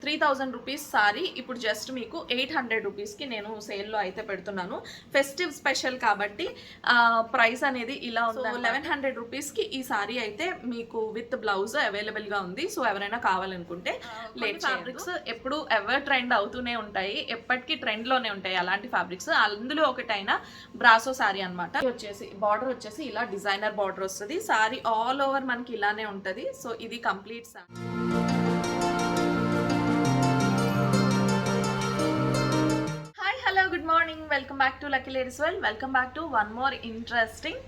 3000 rupees sorry ఇప్పుడు just మీకు 800 రూపీస్కి నేను సేల్లో అయితే పెడుతున్నాను. ఫెస్టివ్ స్పెషల్ కాబట్టి ప్రైస్ అనేది ఇలా ఉంది. 1100 రూపీస్కి ఈ సారీ అయితే మీకు విత్ బ్లౌజ్ అవైలబుల్గా ఉంది. సో ఎవరైనా కావాలనుకుంటే లేట్ ఫ్యాబ్రిక్స్ ఎప్పుడు ఎవర్ ట్రెండ్ అవుతూనే ఉంటాయి, ఎప్పటికీ ట్రెండ్లోనే ఉంటాయి అలాంటి ఫ్యాబ్రిక్స్. అందులో ఒకటైన బ్రాసో సారీ అనమాట. వచ్చేసి బార్డర్ వచ్చేసి ఇలా డిజైనర్ బార్డర్ వస్తుంది. సారీ ఆల్ ఓవర్ మనకి ఇలానే ఉంటుంది. సో ఇది complete sorry. Good morning, welcome back to lucky ladies world. Welcome back to one more interesting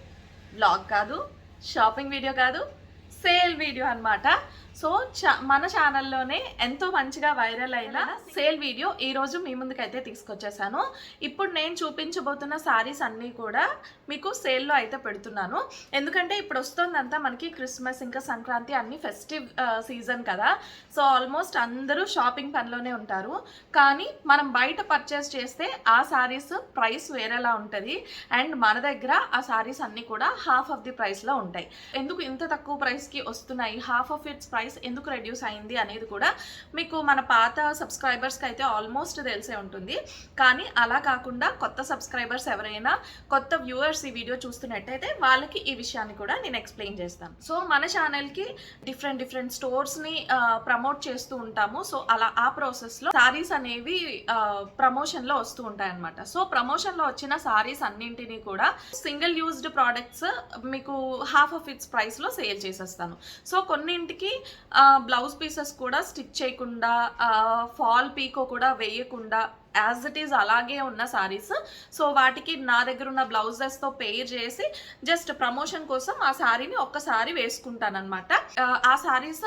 blog. కాదు, షాపింగ్ వీడియో కాదు, సేల్ వీడియో అనమాట. సో మన ఛానల్లోనే ఎంతో మంచిగా వైరల్ అయిన సేల్ వీడియో ఈరోజు మీ ముందుకైతే తీసుకొచ్చేసాను. ఇప్పుడు నేను చూపించబోతున్న శారీస్ అన్నీ కూడా మీకు సేల్లో అయితే పెడుతున్నాను. ఎందుకంటే ఇప్పుడు వస్తుందంతా మనకి క్రిస్మస్ ఇంకా సంక్రాంతి అన్ని ఫెస్టివ్ సీజన్ కదా. సో ఆల్మోస్ట్ అందరూ షాపింగ్ పనిలోనే ఉంటారు. కానీ మనం బయట పర్చేస్ చేస్తే ఆ శారీస్ ప్రైస్ వేరేలా ఉంటుంది. అండ్ మన దగ్గర ఆ శారీస్ అన్నీ కూడా హాఫ్ ఆఫ్ ది ప్రైస్లో ఉంటాయి. ఎందుకు ఇంత తక్కువ ప్రైస్కి వస్తున్నాయి, హాఫ్ ఆఫ్ ఇట్స్ ప్రైస్ ఎందుకు రెడ్యూస్ అయింది అనేది కూడా మీకు మన పాత సబ్స్క్రైబర్స్కి అయితే ఆల్మోస్ట్ తెలిసే ఉంటుంది. కానీ అలా కాకుండా కొత్త సబ్స్క్రైబర్స్ ఎవరైనా కొత్త వ్యూవర్స్ ఈ వీడియో చూస్తున్నట్టయితే వాళ్ళకి ఈ విషయాన్ని కూడా నేను ఎక్స్ప్లెయిన్ చేస్తాను. సో మన ఛానల్కి డిఫరెంట్ స్టోర్స్ని ప్రమోట్ చేస్తూ ఉంటాము. సో అలా ఆ ప్రాసెస్లో సారీస్ అనేవి ప్రమోషన్లో వస్తూ ఉంటాయి అన్నమాట. సో ప్రమోషన్లో వచ్చిన సారీస్ అన్నింటినీ కూడా సింగిల్ యూజ్డ్ ప్రోడక్ట్స్ మీకు హాఫ్ ఆఫ్ ఇట్స్ ప్రైస్లో సేల్ చేసేస్తాను. సో కొన్నింటికి బ్లౌజ్ పీసెస్ కూడా స్టిచ్ చేయకుండా, ఫాల్ పీకో కూడా వేయకుండా యాజ్ ఇట్ ఈజ్ అలాగే ఉన్న సారీస్. సో వాటికి నా దగ్గర ఉన్న బ్లౌజెస్తో పేర్ చేసి జస్ట్ ప్రమోషన్ కోసం ఆ శారీని ఒక్కసారి వేసుకుంటాను అనమాట. ఆ saris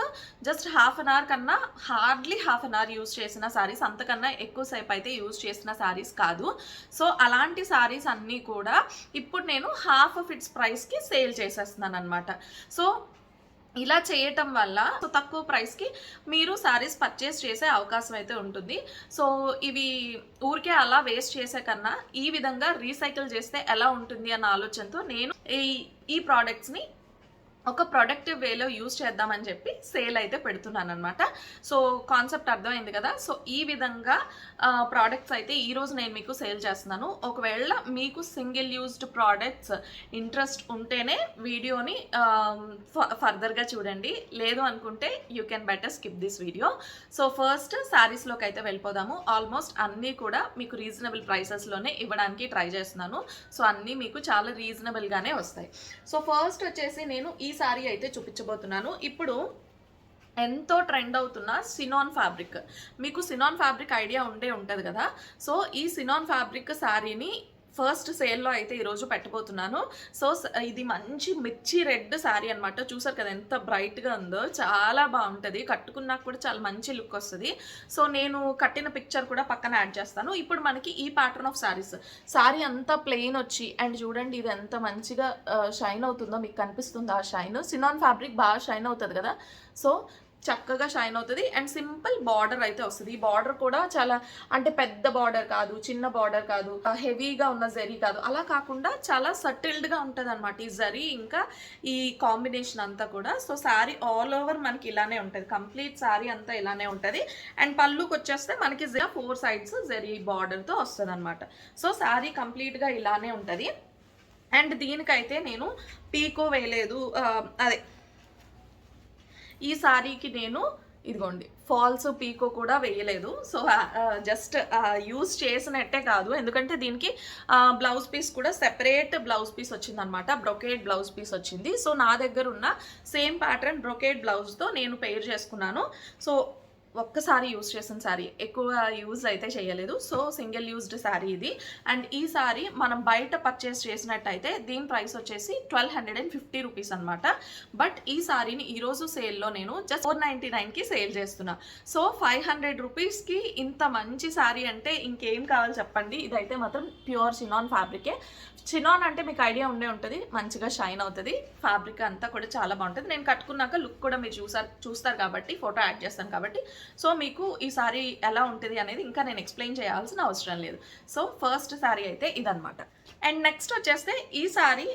just half an hour కన్నా, hardly half an hour use చేసిన శారీస్, అంతకన్నా ఎక్కువసేపు అయితే యూజ్ చేసిన శారీస్ కాదు. సో అలాంటి శారీస్ అన్నీ కూడా ఇప్పుడు నేను హాఫ్ ఆఫ్ ఇట్స్ ప్రైస్కి సేల్ చేసేస్తున్నాను అనమాట. సో ఇలా చేయటం వల్ల తక్కువ ప్రైస్కి మీరు శారీస్ పర్చేస్ చేసే అవకాశం అయితే ఉంటుంది. సో ఇవి ఊరికే అలా వేస్ట్ చేసే కన్నా ఈ విధంగా రీసైకిల్ చేస్తే ఎలా ఉంటుంది అన్న ఆలోచనతో నేను ఈ ప్రోడక్ట్స్ని ఒక ప్రొడక్టివ్ వేలో యూజ్ చేద్దామని చెప్పి సేల్ అయితే పెడుతున్నాను అనమాట. సో కాన్సెప్ట్ అర్థమైంది కదా. సో ఈ విధంగా ప్రోడక్ట్స్ అయితే ఈరోజు నేను మీకు సేల్ చేస్తున్నాను. ఒకవేళ మీకు సింగిల్ యూజ్డ్ ప్రోడక్ట్స్ ఇంట్రెస్ట్ ఉంటేనే వీడియోని ఫర్దర్గా చూడండి, లేదు అనుకుంటే you can better skip this video. So first శారీస్లోకి అయితే వెళ్ళిపోదాము. ఆల్మోస్ట్ అన్నీ కూడా మీకు రీజనబుల్ ప్రైసెస్లోనే ఇవ్వడానికి ట్రై చేస్తున్నాను. సో అన్నీ మీకు చాలా రీజనబుల్గానే వస్తాయి. సో ఫస్ట్ వచ్చేసి నేను ఈ సారీ అయితే చూపించబోతున్నాను. ఇప్పుడు ఎంతో ట్రెండ్ అవుతున్న సినాన్ ఫ్యాబ్రిక్. మీకు సినాన్ ఫ్యాబ్రిక్ ఐడియా ఉంటుంది కదా. సో ఈ సినాన్ ఫ్యాబ్రిక్ శారీని ఫస్ట్ సేల్లో అయితే ఈరోజు పెట్టబోతున్నాను. సో ఇది మంచి మిర్చి రెడ్ శారీ అనమాట. చూసారు కదా ఎంత బ్రైట్గా ఉందో, చాలా బాగుంటుంది. కట్టుకున్నాక కూడా చాలా మంచి లుక్ వస్తుంది. సో నేను కట్టిన పిక్చర్ కూడా పక్కన యాడ్ చేస్తాను. ఇప్పుడు మనకి ఈ ప్యాటర్న్ ఆఫ్ శారీ అంతా ప్లెయిన్ వచ్చి, అండ్ చూడండి ఇది ఎంత మంచిగా షైన్ అవుతుందో, మీకు కనిపిస్తుంది ఆ షైన్. సినాన్ ఫ్యాబ్రిక్ బాగా షైన్ అవుతుంది కదా. సో చక్కగా షైన్ అవుతుంది. అండ్ సింపుల్ బార్డర్ అయితే వస్తుంది. ఈ బార్డర్ కూడా చాలా అంటే పెద్ద బార్డర్ కాదు, చిన్న బార్డర్ కాదు, హెవీగా ఉన్న జరీ కాదు, అలా కాకుండా చాలా సటిల్డ్గా ఉంటుంది అనమాట ఈ జరీ ఇంకా ఈ కాంబినేషన్ అంతా కూడా. సో శారీ ఆల్ ఓవర్ మనకి ఇలానే ఉంటుంది, కంప్లీట్ శారీ అంతా ఇలానే ఉంటుంది. అండ్ పళ్ళుకి వచ్చేస్తే మనకి 4 సైడ్స్ జరీ బార్డర్తో వస్తుంది అనమాట. సో శారీ కంప్లీట్గా ఇలానే ఉంటుంది. అండ్ దీనికైతే నేను పీకో వేయలేదు, అదే ఈ శారీకి నేను ఇదిగోండి ఫాల్స్ పీకో కూడా వేయలేదు. సో జస్ట్ యూజ్ చేసినట్టే కాదు, ఎందుకంటే దీనికి బ్లౌజ్ పీస్ కూడా సెపరేట్ బ్లౌజ్ పీస్ వచ్చిందనమాట. బ్రొకేడ్ బ్లౌజ్ పీస్ వచ్చింది. సో నా దగ్గర ఉన్న సేమ్ ప్యాటర్న్ బ్రొకేడ్ బ్లౌజ్తో నేను పెయిర్ చేసుకున్నాను. సో ఒక్కసారి యూజ్ చేసిన శారీ, ఎక్కువ యూజ్ అయితే చేయలేదు. సో సింగిల్ యూజ్డ్ శారీ ఇది. అండ్ ఈ శారీ మనం బయట పర్చేస్ చేసినట్టయితే దీని ప్రైస్ వచ్చేసి 1250 రూపీస్ అనమాట. బట్ ఈ శారీని ఈరోజు సేల్లో నేను జస్ట్ 499కి సేల్ చేస్తున్నా. సో 500 రూపీస్కి ఇంత మంచి శారీ అంటే ఇంకేం కావాలి చెప్పండి. ఇదైతే మాత్రం ప్యూర్ చినాన్ ఫ్యాబ్రికే. చినాన్ అంటే మీకు ఐడియా ఉంటుంది, మంచిగా షైన్ అవుతుంది. ఫ్యాబ్రిక్ అంతా కూడా చాలా బాగుంటుంది. నేను కట్టుకున్నాక లుక్ కూడా మీరు చూస్తారు కాబట్టి, ఫోటో యాడ్ చేస్తాను కాబట్టి. సో మీకు ఈ సారీ ఎలా ఉంటుంది అనేది ఇంకా నేను ఎక్స్ప్లెయిన్ చేయాల్సిన అవసరం లేదు. సో ఫస్ట్ శారీ అయితే ఇదనమాట. అండ్ నెక్స్ట్ వచ్చేస్తే ఈ సారీ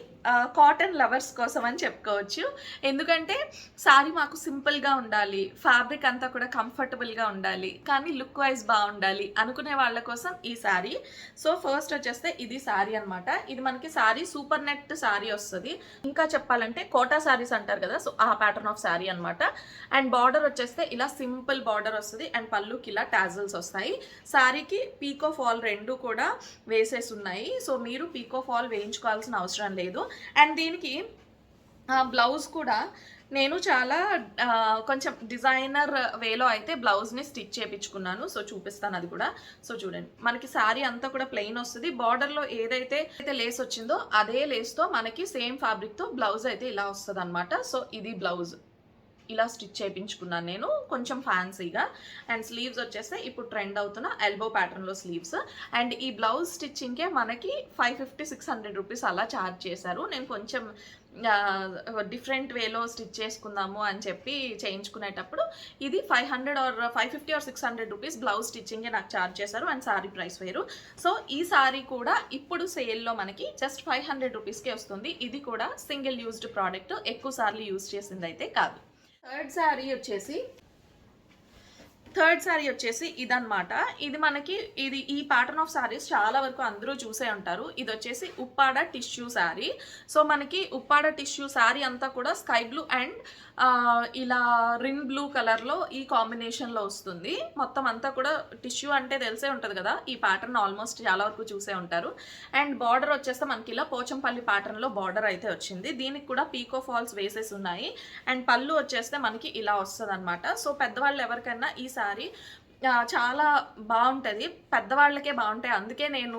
కాటన్ లవర్స్ కోసం అని చెప్పుకోవచ్చు. ఎందుకంటే సారీ మాకు సింపుల్గా ఉండాలి, ఫ్యాబ్రిక్ అంతా కూడా కంఫర్టబుల్గా ఉండాలి, కానీ లుక్ వైజ్ బాగుండాలి అనుకునే వాళ్ళ కోసం ఈ సారీ. సో ఫస్ట్ వచ్చేస్తే ఇది సారీ అనమాట. ఇది మనకి సారీ సూపర్ నెట్ సారీ వస్తుంది. ఇంకా చెప్పాలంటే కోటా సారీస్ అంటారు కదా, సో ఆ ప్యాటర్న్ ఆఫ్ సారీ అనమాట. అండ్ బార్డర్ వచ్చేస్తే ఇలా సింపుల్ బార్డర్ వస్తుంది అండ్ పళ్ళుకి ఇలా టాజల్స్ వస్తాయి. సారీకి పీకో ఫాల్ రెండు కూడా వేసేసి ఉన్నాయి. సో మీరు పీకో ఫాల్ వేయించుకోవాల్సిన అవసరం లేదు. అండ్ దీనికి బ్లౌజ్ కూడా నేను చాలా కొంచెం డిజైనర్ వేలో అయితే బ్లౌజ్ని స్టిచ్ చేయించుకున్నాను. సో చూపిస్తాను అది కూడా. సో చూడండి, మనకి శారీ అంతా కూడా ప్లెయిన్ వస్తుంది. బార్డర్లో ఏదైతే లేస్ వచ్చిందో అదే లేస్తో మనకి సేమ్ ఫ్యాబ్రిక్తో బ్లౌజ్ అయితే ఇలా వస్తుంది అనమాట. సో ఇది బ్లౌజ్ ఇలా స్టిచ్ చేయించుకున్నాను నేను కొంచెం ఫ్యాన్సీగా. అండ్ స్లీవ్స్ వచ్చేస్తే ఇప్పుడు ట్రెండ్ అవుతున్న ఎల్బో ప్యాటర్న్లో స్లీవ్స్. అండ్ ఈ బ్లౌజ్ స్టిచ్చింగ్కే మనకి 550-600 రూపీస్ అలా ఛార్జ్ చేశారు. నేను కొంచెం డిఫరెంట్ వేలో స్టిచ్ చేసుకుందాము అని చెప్పి చేయించుకునేటప్పుడు ఇది 550 or 600 రూపీస్ బ్లౌజ్ స్టిచ్చింగే నాకు ఛార్జ్ చేశారు. అండ్ సారీ ప్రైస్ వేరు. సో ఈ సారీ కూడా ఇప్పుడు సేల్లో మనకి జస్ట్ 500 రూపీస్కే వస్తుంది. ఇది కూడా సింగిల్ యూజ్డ్ ప్రోడక్ట్, ఎక్కువ సార్లు యూజ్ చేసింది అయితే కాదు. థర్డ్ శారీ వచ్చేసి ఇదన్నమాట. ఇది మనకి ఈ ప్యాటర్న్ ఆఫ్ శారీస్ చాలా వరకు అందరూ చూసే ఉంటారు. ఇది వచ్చేసి ఉప్పాడ టిష్యూ శారీ. సో మనకి ఉప్పాడ టిష్యూ శారీ అంతా కూడా స్కై బ్లూ అండ్ ఇలా రిన్ బ్లూ కలర్లో ఈ కాంబినేషన్లో వస్తుంది. మొత్తం అంతా కూడా టిష్యూ అంటే తెలిసే ఉంటుంది కదా, ఈ ప్యాటర్న్ ఆల్మోస్ట్ చాలా వరకు చూసే ఉంటారు. అండ్ బార్డర్ వచ్చేస్తే మనకి ఇలా పోచంపల్లి ప్యాటర్న్లో బార్డర్ అయితే వచ్చింది. దీనికి కూడా పీకో ఫాల్స్ వేసేసి ఉన్నాయి. అండ్ పళ్ళు వచ్చేస్తే మనకి ఇలా వస్తుంది అనమాట. సో పెద్దవాళ్ళు ఎవరికైనా ఈ సారీ చాలా బాగుంటుంది, పెద్దవాళ్ళకే బాగుంటాయి. అందుకే నేను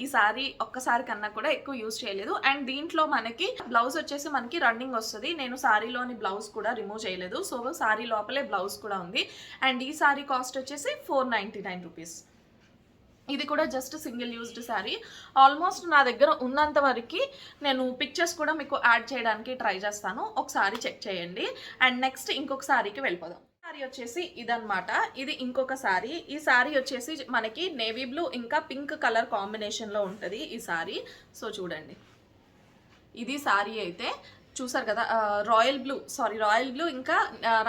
ఈ సారీ ఒక్కసారి కన్నా కూడా ఎక్కువ యూజ్ చేయలేదు. అండ్ దీంట్లో మనకి బ్లౌజ్ వచ్చేసి మనకి రన్నింగ్ వస్తుంది. నేను సారీలోని బ్లౌజ్ కూడా రిమూవ్ చేయలేదు. సో సారీ లోపలే బ్లౌజ్ కూడా ఉంది. అండ్ ఈ సారీ కాస్ట్ వచ్చేసి 499 రూపీస్. ఇది కూడా just single used sari. Almost నా దగ్గర ఉన్నంత వరకు నేను పిక్చర్స్ కూడా మీకు యాడ్ చేయడానికి ట్రై చేస్తాను, ఒకసారి చెక్ చేయండి. అండ్ నెక్స్ట్ ఇంకొక శారీకి వెళ్ళిపోదాం. శారీ వచ్చేసి ఇదన్నమాట. ఇది ఇంకొక శారీ. ఈ శారీ వచ్చేసి మనకి నేవీ బ్లూ ఇంకా పింక్ కలర్ కాంబినేషన్లో ఉంటుంది ఈ శారీ. సో చూడండి, ఇది శారీ అయితే చూసారు కదా, రాయల్ బ్లూ ఇంకా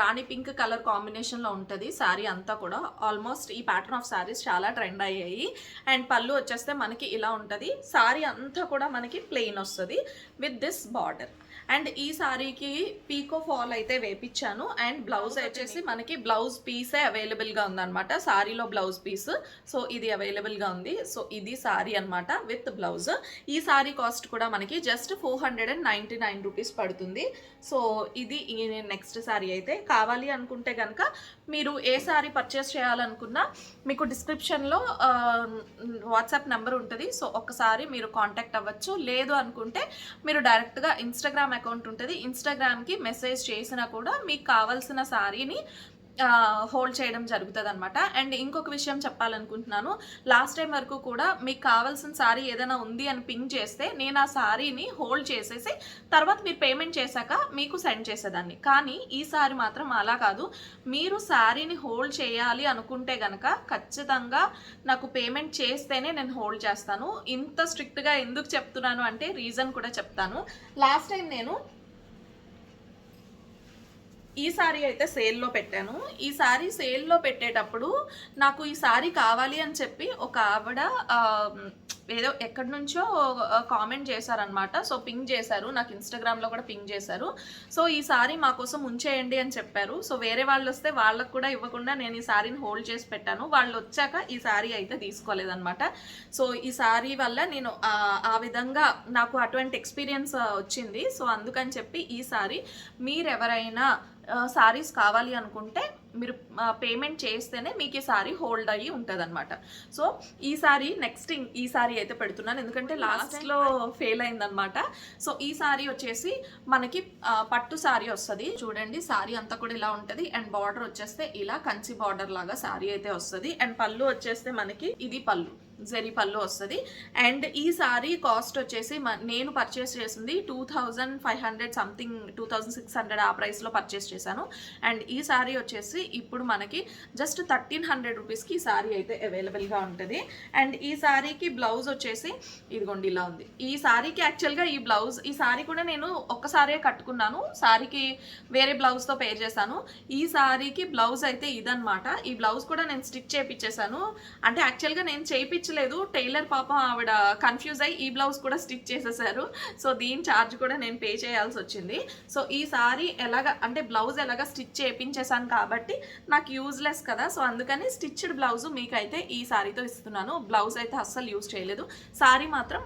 రాణి పింక్ కలర్ కాంబినేషన్లో ఉంటుంది శారీ అంతా కూడా. ఆల్మోస్ట్ ఈ ప్యాటర్న్ ఆఫ్ శారీస్ చాలా ట్రెండ్ అయ్యాయి. అండ్ పళ్ళు వచ్చేస్తే మనకి ఇలా ఉంటుంది. శారీ అంతా కూడా మనకి ప్లెయిన్ వస్తుంది విత్ దిస్ బార్డర్. అండ్ ఈ సారీకి పీకో ఫాల్ అయితే వేపించాను. అండ్ బ్లౌజ్ వచ్చేసి మనకి బ్లౌజ్ పీసే అవైలబుల్గా ఉందన్నమాట, సారీలో బ్లౌజ్ పీస్. సో ఇది అవైలబుల్గా ఉంది. సో ఇది సారీ అనమాట విత్ బ్లౌజ్. ఈ సారీ కాస్ట్ కూడా మనకి జస్ట్ 499 రూపీస్ పడుతుంది. సో ఇది నెక్స్ట్ సారీ అయితే. కావాలి అనుకుంటే కనుక మీరు ఏ సారీ పర్చేస్ చేయాలనుకున్నా మీకు డిస్క్రిప్షన్లో వాట్సాప్ నెంబర్ ఉంటుంది. సో ఒక్కసారి మీరు కాంటాక్ట్ అవ్వచ్చు. లేదు అనుకుంటే మీరు డైరెక్ట్గా ఇన్స్టాగ్రామ్ అకౌంట్ ఉంటుంది, ఇన్స్టాగ్రామ్కి మెసేజ్ చేసినా కూడా మీకు కావాల్సిన సారీని హోల్డ్ చేయడం జరుగుతుంది అనమాట. అండ్ ఇంకొక విషయం చెప్పాలనుకుంటున్నాను, లాస్ట్ టైం వరకు కూడా మీకు కావాల్సిన సారీ ఏదైనా ఉంది అని పింక్ చేస్తే నేను ఆ సారీని హోల్డ్ చేసేసి తర్వాత మీరు పేమెంట్ చేశాక మీకు సెండ్ చేసేదాన్ని. కానీ ఈ సారీ మాత్రం అలా కాదు. మీరు సారీని హోల్డ్ చేయాలి అనుకుంటే కనుక ఖచ్చితంగా నాకు పేమెంట్ చేస్తేనే నేను హోల్డ్ చేస్తాను. ఇంత స్ట్రిక్ట్గా ఎందుకు చెప్తున్నాను అంటే రీజన్ కూడా చెప్తాను. లాస్ట్ టైం నేను ఈ సారీ అయితే సేల్లో పెట్టాను. ఈ సారీ సేల్లో పెట్టేటప్పుడు నాకు ఈ సారీ కావాలి అని చెప్పి ఒక ఆవిడ ఏదో ఎక్కడి నుంచో కామెంట్ చేశారనమాట. సో పింక్ చేశారు, నాకు ఇన్స్టాగ్రామ్లో కూడా పింక్ చేశారు. సో ఈ సారీ మా కోసం ఉంచేయండి అని చెప్పారు. సో వేరే వాళ్ళు వస్తే వాళ్ళకు కూడా ఇవ్వకుండా నేను ఈ సారీని హోల్డ్ చేసి పెట్టాను. వాళ్ళు వచ్చాక ఈ సారీ అయితే తీసుకోలేదన్నమాట. సో ఈ సారీ వల్ల నేను ఆ విధంగా నాకు అటువంటి ఎక్స్పీరియన్స్ వచ్చింది. సో అందుకని చెప్పి ఈ సారీ మీరెవరైనా సారీస్ కావాలి అనుకుంటే మీరు పేమెంట్ చేస్తేనే మీకు ఈ సారీ హోల్డ్ అయ్యి ఉంటుంది అనమాట. సో ఈ సారీ నెక్స్ట్ ఈ సారీ అయితే పెడుతున్నాను, ఎందుకంటే లాస్ట్లో ఫెయిల్ అయిందనమాట. సో ఈ సారీ వచ్చేసి మనకి పట్టు సారీ వస్తుంది. చూడండి, సారీ అంతా కూడా ఇలా ఉంటుంది. అండ్ బార్డర్ వచ్చేస్తే ఇలా కంచి బార్డర్ లాగా సారీ అయితే వస్తుంది. అండ్ పళ్ళు వచ్చేస్తే మనకి ఇది పళ్ళు. జరీ పళ్ళు వస్తుంది. అండ్ ఈ సారీ కాస్ట్ వచ్చేసి నేను పర్చేస్ చేసింది 2500 సంథింగ్, 2600 ఆ ప్రైస్లో పర్చేస్ చేశాను. అండ్ ఈ సారీ వచ్చేసి ఇప్పుడు మనకి జస్ట్ 1300 రూపీస్కి ఈ సారీ అయితే అవైలబుల్గా ఉంటుంది. అండ్ ఈ సారీకి బ్లౌజ్ వచ్చేసి ఇదిగోండి ఇలా ఉంది. ఈ సారీకి యాక్చువల్గా ఈ సారీ కూడా నేను ఒక్కసారే కట్టుకున్నాను, సారీకి వేరే బ్లౌజ్తో పేర్ చేశాను. ఈ సారీకి బ్లౌజ్ అయితే ఇదనమాట. ఈ బ్లౌజ్ కూడా నేను స్టిచ్ చేయించేసాను. అంటే యాక్చువల్గా నేను చేయించలేదు, టైలర్ పాపం ఆవిడ కన్ఫ్యూజ్ అయ్యి ఈ బ్లౌజ్ కూడా స్టిచ్ చేసేసారు. సో దీని ఛార్జ్ కూడా నేను పే చేయాల్సి వచ్చింది. సో ఈ సారీ అంటే బ్లౌజ్ ఎలాగా స్టిచ్ చేయించేసాను కాబట్టి నాకు యూజ్లెస్ కదా, సో అందుకని స్టిచ్డ్ బ్లౌజ్ మీకైతే ఈ సారీతో ఇస్తున్నాను. బ్లౌజ్ అయితే అస్సలు యూజ్ చేయలేదు, సారీ మాత్రం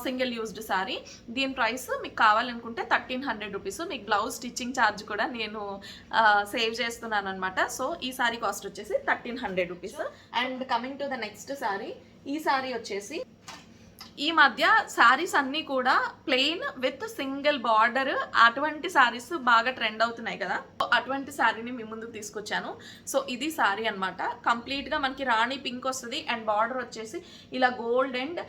సింగిల్ యూజ్డ్ సారీ. దీని ప్రైస్ మీకు కావాలనుకుంటే 1300 రూపీస్. మీకు బ్లౌజ్ స్టిచ్చింగ్ ఛార్జ్ కూడా నేను సేవ్ చేస్తున్నాను అనమాట. సో ఈ సారీ కాస్ట్ వచ్చేసి 1300 rupees. And coming to the next sorry, ఈ సారీ వచ్చేసి ఈ మధ్య శారీస్ అన్నీ కూడా ప్లెయిన్ విత్ సింగిల్ బార్డర్, అటువంటి శారీస్ బాగా ట్రెండ్ అవుతున్నాయి కదా, అటువంటి శారీని మీ ముందుకు తీసుకొచ్చాను. సో ఇది శారీ అనమాట. కంప్లీట్గా మనకి రాణి పింక్ వస్తుంది అండ్ బార్డర్ వచ్చేసి ఇలా గోల్డ్ అండ్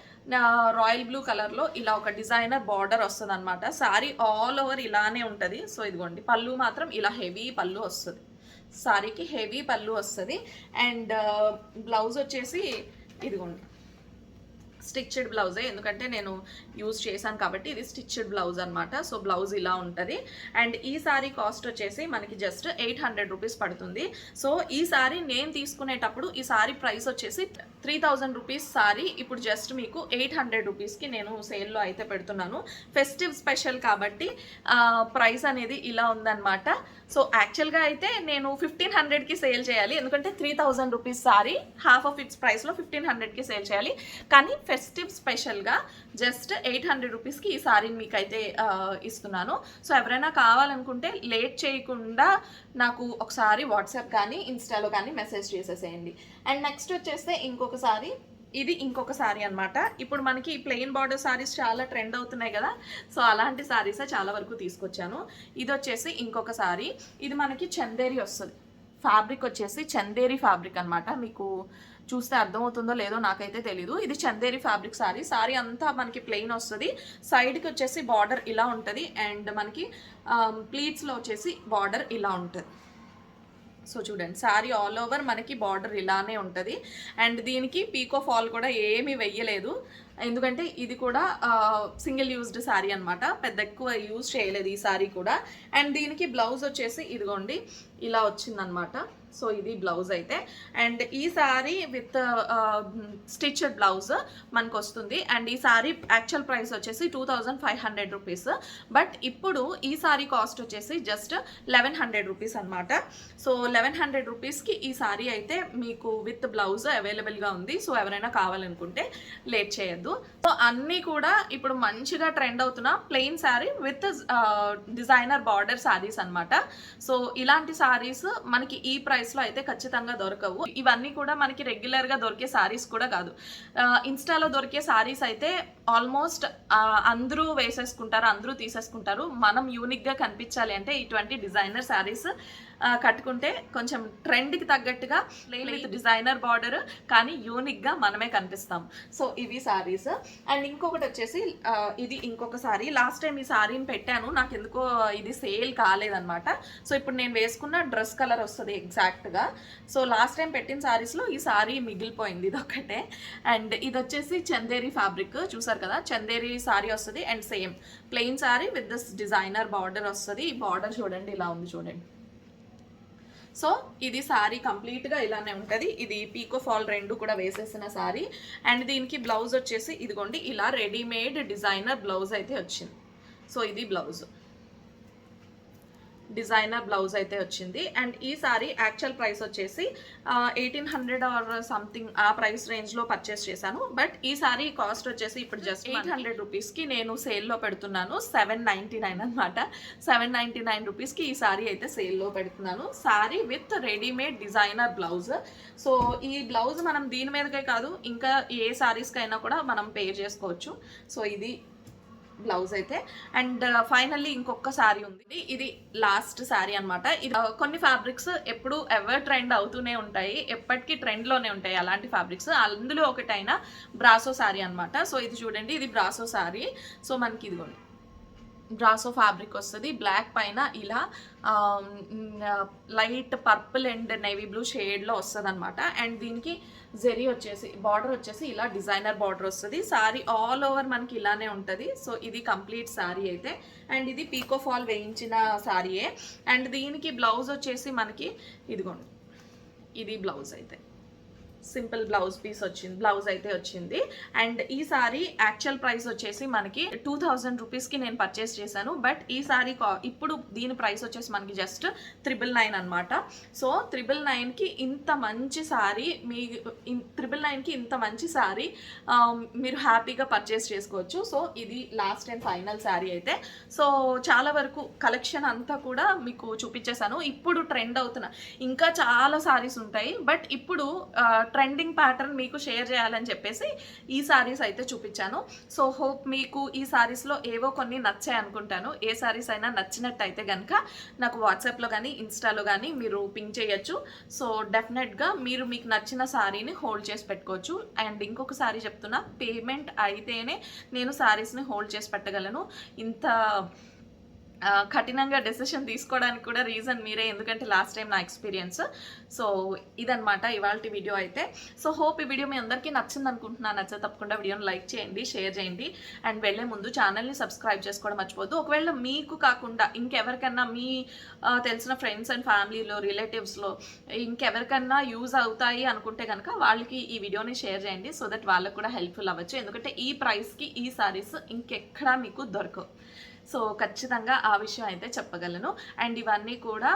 రాయల్ బ్లూ కలర్లో ఇలా ఒక డిజైనర్ బార్డర్ వస్తుంది అనమాట. శారీ ఆల్ ఓవర్ ఇలానే ఉంటుంది. సో ఇదిగోండి, పళ్ళు మాత్రం ఇలా హెవీ పళ్ళు వస్తుంది, శారీకి హెవీ పళ్ళు వస్తుంది. అండ్ బ్లౌజ్ వచ్చేసి ఇదిగోండి స్టిచ్డ్ బ్లౌజే, ఎందుకంటే నేను యూజ్ చేశాను కాబట్టి ఇది స్టిచ్డ్ బ్లౌజ్ అనమాట. సో బ్లౌజ్ ఇలా ఉంటుంది. అండ్ ఈ సారీ కాస్ట్ వచ్చేసి మనకి జస్ట్ 800 రూపీస్ పడుతుంది. సో ఈ సారీ నేను తీసుకునేటప్పుడు ఈ సారీ ప్రైస్ వచ్చేసి 3000 రూపీస్ సారీ, ఇప్పుడు జస్ట్ మీకు 800 రూపీస్కి నేను సేల్లో అయితే పెడుతున్నాను. ఫెస్టివ్ స్పెషల్ కాబట్టి ప్రైస్ అనేది ఇలా ఉందన్నమాట. సో యాక్చువల్గా అయితే నేను 1500కి సేల్ చేయాలి, ఎందుకంటే 3000 rupees sorry half of it's ప్రైస్లో 1500కి సేల్ చేయాలి. కానీ ఫెస్టివ్ స్పెషల్గా జస్ట్ 800 రూపీస్కి ఈ సారీని మీకైతే ఇస్తున్నాను. సో ఎవరైనా కావాలనుకుంటే లేట్ చేయకుండా నాకు ఒకసారి వాట్సాప్ కానీ ఇన్స్టాలో కానీ మెసేజ్ చేసేసేయండి. అండ్ నెక్స్ట్ వచ్చేస్తే ఇంకొక సారీ, ఇది ఇంకొక సారీ అనమాట. ఇప్పుడు మనకి ప్లెయిన్ బార్డర్ సారీస్ చాలా ట్రెండ్ అవుతున్నాయి కదా, సో అలాంటి సారీసే చాలా వరకు తీసుకొచ్చాను. ఇది వచ్చేసి ఇంకొక సారీ, ఇది మనకి చందేరి వస్తుంది. ఫ్యాబ్రిక్ వచ్చేసి చందేరి ఫ్యాబ్రిక్ అనమాట. మీకు చూస్తే అర్థమవుతుందో లేదో నాకైతే తెలీదు. ఇది చందేరి ఫ్యాబ్రిక్ సారీ. సారీ అంతా మనకి ప్లెయిన్ వస్తుంది, సైడ్కి వచ్చేసి బార్డర్ ఇలా ఉంటుంది అండ్ మనకి ప్లీట్స్లో వచ్చేసి బార్డర్ ఇలా ఉంటుంది. సో చూడండి, సారీ ఆల్ ఓవర్ మనకి బార్డర్ ఇలానే ఉంటుంది. అండ్ దీనికి పీకో ఫాల్ కూడా ఏమీ వెయ్యలేదు, ఎందుకంటే ఇది కూడా సింగిల్ యూజ్డ్ శారీ అనమాట, పెద్ద ఎక్కువ యూజ్ చేయలేదు ఈ సారీ కూడా. అండ్ దీనికి బ్లౌజ్ వచ్చేసి ఇదిగోండి ఇలా వచ్చిందనమాట. సో ఇది బ్లౌజ్ అయితే. అండ్ ఈ సారీ విత్ స్టిచ్డ్ బ్లౌజ్ మనకు వస్తుంది. అండ్ ఈ సారీ యాక్చువల్ ప్రైస్ వచ్చేసి 2500 రూపీస్, బట్ ఇప్పుడు ఈ సారీ కాస్ట్ వచ్చేసి జస్ట్ 1100 రూపీస్ అనమాట. సో 1100 రూపీస్కి ఈ సారీ అయితే మీకు విత్ బ్లౌజ్ అవైలబుల్గా ఉంది. సో ఎవరైనా కావాలనుకుంటే లేట్ చేయొద్దు. సో అన్నీ కూడా ఇప్పుడు మంచిగా ట్రెండ్ అవుతున్న plain sari with designer border saris అనమాట. సో ఇలాంటి శారీస్ మనకి ఈ ప్రైస్లో అయితే ఖచ్చితంగా దొరకవు. ఇవన్నీ కూడా మనకి రెగ్యులర్గా దొరికే శారీస్ కూడా కాదు. ఇన్స్టాలో దొరికే శారీస్ అయితే ఆల్మోస్ట్ అందరూ వేసేసుకుంటారు, అందరూ తీసేసుకుంటారు. మనం యూనిక్గా కనిపించాలి అంటే ఇటువంటి డిజైనర్ శారీస్ కట్టుకుంటే కొంచెం ట్రెండ్కి తగ్గట్టుగా ప్లెయిన్ విత్ డిజైనర్ బార్డర్ కానీ యూనిక్గా మనమే కనిపిస్తాం. సో ఇవి సారీస్. అండ్ ఇంకొకటి వచ్చేసి ఇది ఇంకొక సారీ. లాస్ట్ టైం ఈ సారీని పెట్టాను, నాకు ఎందుకో ఇది సేల్ కాలేదన్నమాట. సో ఇప్పుడు నేను వేసుకున్న డ్రెస్ కలర్ వస్తుంది ఎగ్జాక్ట్గా. సో లాస్ట్ టైం పెట్టిన సారీస్లో ఈ సారీ మిగిలిపోయింది, ఇది ఒకటే. అండ్ ఇది వచ్చేసి చందేరి ఫ్యాబ్రిక్, చూసారు కదా, చందేరి సారీ వస్తుంది. And same plain sorry with this designer border వస్తుంది. ఈ బార్డర్ చూడండి ఇలా ఉంది చూడండి. సో ఇది సారీ కంప్లీట్గా ఇలానే ఉంటుంది. ఇది పీకో ఫాల్ రెండు కూడా వేసేసిన సారీ. అండ్ దీనికి బ్లౌజ్ వచ్చేసి ఇదిగోండి ఇలా రెడీమేడ్ డిజైనర్ బ్లౌజ్ అయితే వచ్చింది. సో ఇది బ్లౌజ్, డిజైనర్ బ్లౌజ్ అయితే వచ్చింది. అండ్ ఈ సారీ యాక్చువల్ ప్రైస్ వచ్చేసి 1800 ఆర్ సంథింగ్ ఆ ప్రైస్ రేంజ్లో పర్చేస్ చేశాను. బట్ ఈ సారీ కాస్ట్ వచ్చేసి ఇప్పుడు జస్ట్ 800 రూపీస్కి నేను సేల్లో పెడుతున్నాను. 799 అనమాట. 799 రూపీస్కి ఈ సారీ అయితే సేల్లో పెడుతున్నాను. Sorry with readymade designer blouse. So ఈ బ్లౌజ్ మనం దీని మీదకే కాదు ఇంకా ఏ సారీస్కైనా కూడా మనం పే చేసుకోవచ్చు. సో ఇది బ్లౌజ్ అయితే. అండ్ ఫైనల్లీ ఇంకొక శారీ ఉంది, ఇది లాస్ట్ శారీ అనమాట. ఇది కొన్ని ఫ్యాబ్రిక్స్ ఎప్పుడు ఎవర్ ట్రెండ్ అవుతూనే ఉంటాయి, ఎప్పటికీ ట్రెండ్లోనే ఉంటాయి అలాంటి ఫ్యాబ్రిక్స్. అందులో ఒకటైన బ్రాసో శారీ అనమాట. సో ఇది చూడండి, ఇది బ్రాసో శారీ. సో మనకి ఇదిగోండి బ్రాసో ఫ్యాబ్రిక్ వస్తుంది, బ్లాక్ పైన ఇలా light purple and navy blue షేడ్లో వస్తుంది అనమాట. అండ్ దీనికి జెరీ వచ్చేసి బార్డర్ వచ్చేసి ఇలా డిజైనర్ బార్డర్ వస్తుంది. శారీ ఆల్ ఓవర్ మనకి ఇలానే ఉంటుంది. సో ఇది కంప్లీట్ శారీ అయితే. అండ్ ఇది పీకో ఫాల్ వేయించిన శారీయే. అండ్ దీనికి బ్లౌజ్ వచ్చేసి మనకి ఇదిగోండి, ఇది బ్లౌజ్ అయితే సింపుల్ బ్లౌజ్ పీస్ వచ్చింది, బ్లౌజ్ అయితే వచ్చింది. అండ్ ఈ సారీ యాక్చువల్ ప్రైస్ వచ్చేసి మనకి 2000 రూపీస్కి నేను పర్చేస్ చేశాను. బట్ ఈ సారీ ఇప్పుడు దీని ప్రైస్ వచ్చేసి మనకి జస్ట్ 999 అనమాట. సో 999కి ఇంత మంచి సారీ, మీ 999కి ఇంత మంచి సారీ మీరు హ్యాపీగా పర్చేస్ చేసుకోవచ్చు. సో ఇది లాస్ట్ అండ్ ఫైనల్ సారీ అయితే. సో చాలా వరకు కలెక్షన్ అంతా కూడా మీకు చూపించేశాను. ఇప్పుడు ట్రెండ్ అవుతున్న ఇంకా చాలా సారీస్ ఉంటాయి, బట్ ఇప్పుడు ట్రెండింగ్ ప్యాటర్న్ మీకు షేర్ చేయాలని చెప్పేసి ఈ సారీస్ అయితే చూపించాను. సో హోప్ మీకు ఈ సారీస్లో ఏవో కొన్ని నచ్చాయి అనుకుంటాను. ఏ సారీస్ అయినా నచ్చినట్టయితే కనుక నాకు వాట్సాప్లో కానీ ఇన్స్టాలో కానీ మీరు పింక్ చేయొచ్చు. సో డెఫినెట్గా మీరు మీకు నచ్చిన సారీని హోల్డ్ చేసి పెట్టుకోవచ్చు. అండ్ ఇంకొక సారీ చెప్తున్నా, పేమెంట్ అయితేనే నేను సారీస్ని హోల్డ్ చేసి పెట్టగలను. ఇంత కఠినంగా డెసిషన్ తీసుకోవడానికి కూడా రీజన్ మీరే, ఎందుకంటే లాస్ట్ టైం నా ఎక్స్పీరియన్స్. సో ఇదనమాట ఇవాళ వీడియో అయితే. సో హోప్ ఈ వీడియో మీ అందరికీ నచ్చింది అనుకుంటున్నాను. నచ్చితే తప్పకుండా వీడియోని లైక్ చేయండి, షేర్ చేయండి. అండ్ వెళ్ళే ముందు ఛానల్ని సబ్స్క్రైబ్ చేసుకోవడం మర్చిపోద్దు. ఒకవేళ మీకు కాకుండా ఇంకెవరికన్నా మీ తెలిసిన ఫ్రెండ్స్ అండ్ ఫ్యామిలీలో రిలేటివ్స్లో ఇంకెవరికన్నా యూజ్ అవుతాయి అనుకుంటే కనుక వాళ్ళకి ఈ వీడియోని షేర్ చేయండి. సో దట్ వాళ్ళకు కూడా హెల్ప్ఫుల్ అవ్వచ్చు. ఎందుకంటే ఈ ప్రైస్కి ఈ సారీస్ ఇంకెక్కడా మీకు దొరకవు. సో ఖచ్చితంగా ఆ విషయం అయితే చెప్పగలను. అండ్ ఇవన్నీ కూడా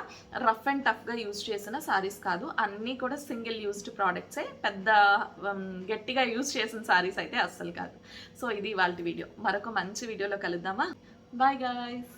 రఫ్ అండ్ టఫ్గా యూజ్ చేసిన సారీస్ కాదు, అన్నీ కూడా సింగిల్ యూజ్డ్ ప్రోడక్ట్సే, పెద్ద గట్టిగా యూజ్ చేసిన సారీస్ అయితే అస్సలు కాదు. సో ఇది ఇవాళ వీడియో. మరొక మంచి వీడియోలో కలుద్దామా? Bye guys.